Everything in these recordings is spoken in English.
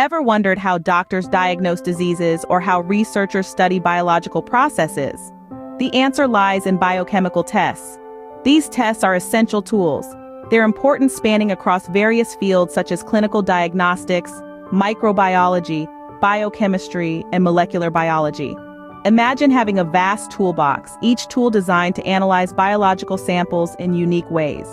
Ever wondered how doctors diagnose diseases or how researchers study biological processes? The answer lies in biochemical tests. These tests are essential tools. They're important, spanning across various fields such as clinical diagnostics, microbiology, biochemistry, and molecular biology. Imagine having a vast toolbox, each tool designed to analyze biological samples in unique ways.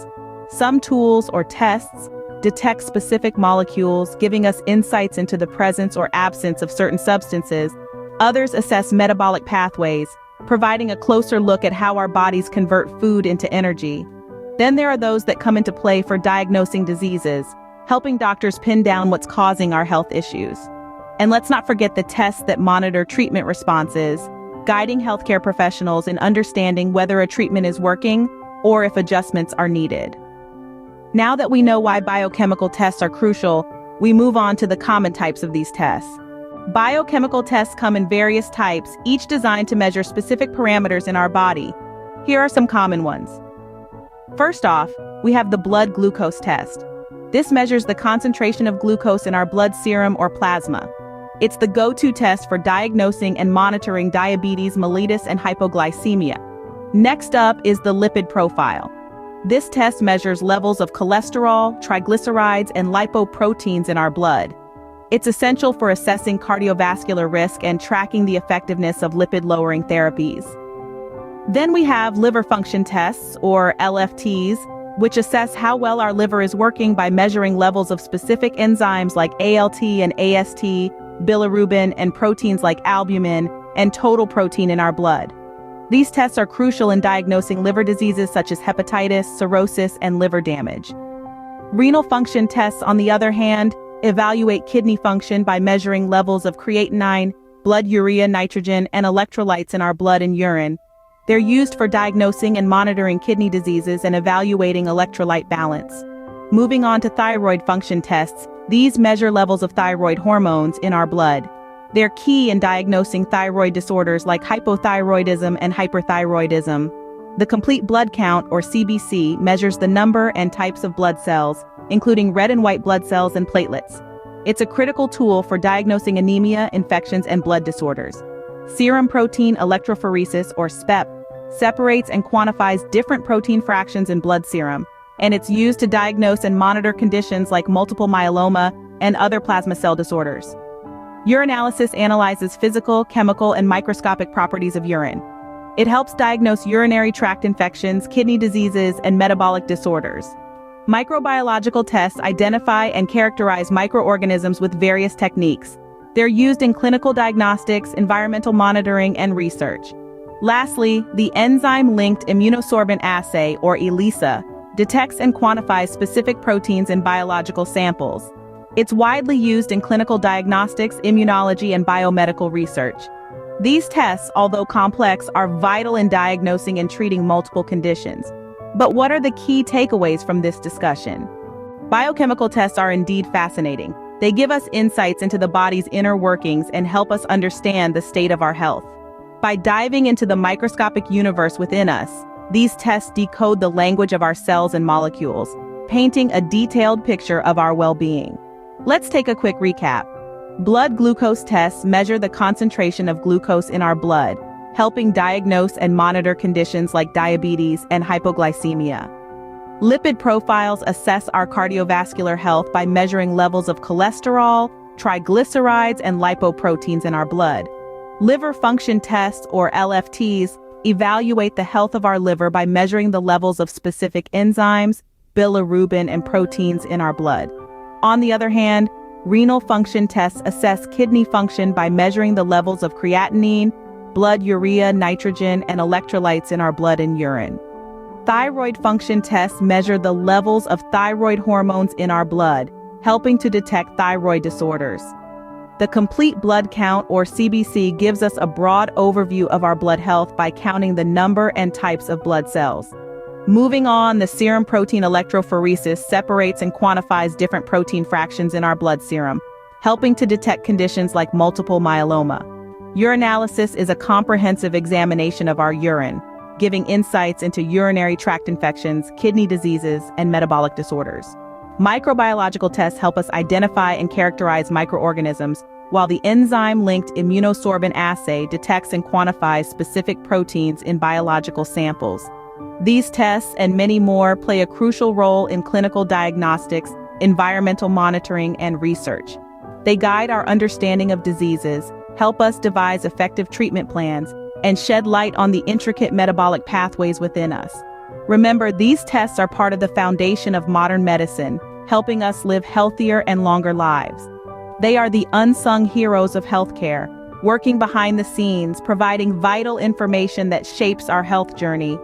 Some tools or tests detect specific molecules, giving us insights into the presence or absence of certain substances. Others assess metabolic pathways, providing a closer look at how our bodies convert food into energy. Then there are those that come into play for diagnosing diseases, helping doctors pin down what's causing our health issues. And let's not forget the tests that monitor treatment responses, guiding healthcare professionals in understanding whether a treatment is working or if adjustments are needed. Now that we know why biochemical tests are crucial, we move on to the common types of these tests. Biochemical tests come in various types, each designed to measure specific parameters in our body. Here are some common ones. First off, we have the blood glucose test. This measures the concentration of glucose in our blood serum or plasma. It's the go-to test for diagnosing and monitoring diabetes, mellitus, and hypoglycemia. Next up is the lipid profile. This test measures levels of cholesterol, triglycerides, and lipoproteins in our blood. It's essential for assessing cardiovascular risk and tracking the effectiveness of lipid-lowering therapies. Then we have liver function tests, or LFTs, which assess how well our liver is working by measuring levels of specific enzymes like ALT and AST, bilirubin, and proteins like albumin, and total protein in our blood. These tests are crucial in diagnosing liver diseases such as hepatitis, cirrhosis, and liver damage. Renal function tests, on the other hand, evaluate kidney function by measuring levels of creatinine, blood urea, nitrogen, and electrolytes in our blood and urine. They're used for diagnosing and monitoring kidney diseases and evaluating electrolyte balance. Moving on to thyroid function tests, these measure levels of thyroid hormones in our blood. They're key in diagnosing thyroid disorders like hypothyroidism and hyperthyroidism. The complete blood count, or CBC, measures the number and types of blood cells, including red and white blood cells and platelets. It's a critical tool for diagnosing anemia, infections, and blood disorders. Serum protein electrophoresis, or SPEP, separates and quantifies different protein fractions in blood serum, and it's used to diagnose and monitor conditions like multiple myeloma and other plasma cell disorders. Urinalysis analyzes physical, chemical, and microscopic properties of urine. It helps diagnose urinary tract infections, kidney diseases, and metabolic disorders. Microbiological tests identify and characterize microorganisms with various techniques. They're used in clinical diagnostics, environmental monitoring, and research. Lastly, the enzyme-linked immunosorbent assay, or ELISA, detects and quantifies specific proteins in biological samples. It's widely used in clinical diagnostics, immunology, and biomedical research. These tests, although complex, are vital in diagnosing and treating multiple conditions. But what are the key takeaways from this discussion? Biochemical tests are indeed fascinating. They give us insights into the body's inner workings and help us understand the state of our health. By diving into the microscopic universe within us, these tests decode the language of our cells and molecules, painting a detailed picture of our well-being. Let's take a quick recap. Blood glucose tests measure the concentration of glucose in our blood, helping diagnose and monitor conditions like diabetes and hypoglycemia. Lipid profiles assess our cardiovascular health by measuring levels of cholesterol, triglycerides, and lipoproteins in our blood. Liver function tests, or LFTs, evaluate the health of our liver by measuring the levels of specific enzymes, bilirubin, and proteins in our blood. On the other hand, renal function tests assess kidney function by measuring the levels of creatinine, blood urea, nitrogen, and electrolytes in our blood and urine. Thyroid function tests measure the levels of thyroid hormones in our blood, helping to detect thyroid disorders. The complete blood count, or CBC, gives us a broad overview of our blood health by counting the number and types of blood cells. Moving on, the serum protein electrophoresis separates and quantifies different protein fractions in our blood serum, helping to detect conditions like multiple myeloma. Urinalysis is a comprehensive examination of our urine, giving insights into urinary tract infections, kidney diseases, and metabolic disorders. Microbiological tests help us identify and characterize microorganisms, while the enzyme-linked immunosorbent assay detects and quantifies specific proteins in biological samples. These tests and many more play a crucial role in clinical diagnostics, environmental monitoring, and research. They guide our understanding of diseases, help us devise effective treatment plans, and shed light on the intricate metabolic pathways within us. Remember, these tests are part of the foundation of modern medicine, helping us live healthier and longer lives. They are the unsung heroes of healthcare, working behind the scenes, providing vital information that shapes our health journey.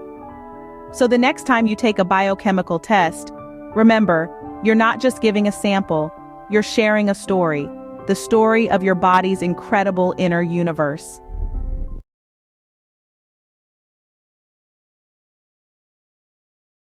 So the next time you take a biochemical test, remember, you're not just giving a sample, you're sharing a story, the story of your body's incredible inner universe.